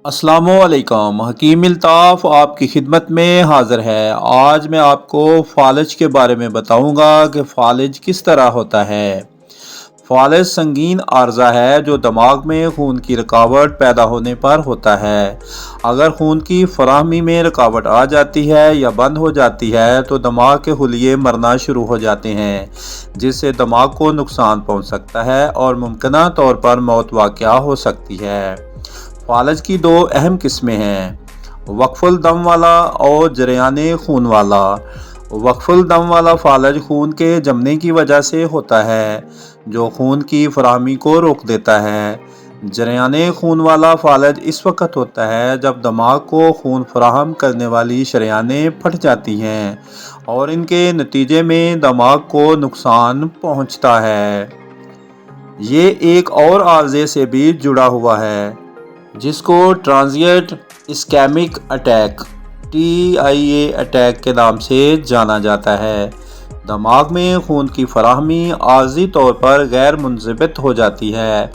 السلام علیکم، حکیم الطاف آپ کی خدمت میں حاضر ہے۔ آج میں آپ کو فالج کے بارے میں بتاؤں گا کہ فالج کس طرح ہوتا ہے۔ فالج سنگین عارضہ ہے جو دماغ میں خون کی رکاوٹ پیدا ہونے پر ہوتا ہے۔ اگر خون کی فراہمی میں رکاوٹ آ جاتی ہے یا بند ہو جاتی ہے تو دماغ کے خلیے مرنا شروع ہو جاتے ہیں، جس سے دماغ کو نقصان پہنچ سکتا ہے اور ممکنہ طور پر موت واقع ہو سکتی ہے۔ فالج کی دو اہم قسمیں ہیں، وقف الدم والا اور جریان خون والا۔ وقف الدم والا فالج خون کے جمنے کی وجہ سے ہوتا ہے جو خون کی فراہمی کو روک دیتا ہے۔ جریان خون والا فالج اس وقت ہوتا ہے جب دماغ کو خون فراہم کرنے والی شریانیں پھٹ جاتی ہیں اور ان کے نتیجے میں دماغ کو نقصان پہنچتا ہے۔ یہ ایک اور عارضے سے بھی جڑا ہوا ہے جس کو ٹرانزینٹ اسکیمک اٹیک (TIA) اٹیک کے نام سے جانا جاتا ہے۔ دماغ میں خون کی فراہمی عارضی طور پر غیر منضبط ہو جاتی ہے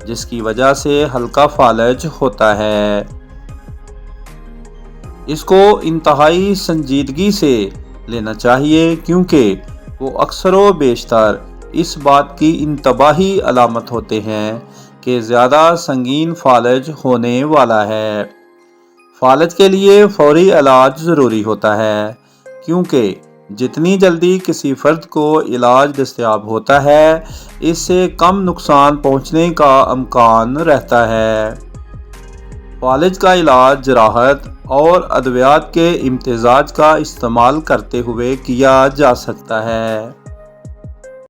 جس کی وجہ سے ہلکا فالج ہوتا ہے۔ اس کو انتہائی سنجیدگی سے لینا چاہیے کیونکہ وہ اکثر و بیشتر اس بات کی انتباہی علامت ہوتے ہیں کہ زیادہ سنگین فالج ہونے والا ہے۔ فالج کے لیے فوری علاج ضروری ہوتا ہے کیونکہ جتنی جلدی کسی فرد کو علاج دستیاب ہوتا ہے اس سے کم نقصان پہنچنے کا امکان رہتا ہے۔ فالج کا علاج جراحت اور ادویات کے امتزاج کا استعمال کرتے ہوئے کیا جا سکتا ہے۔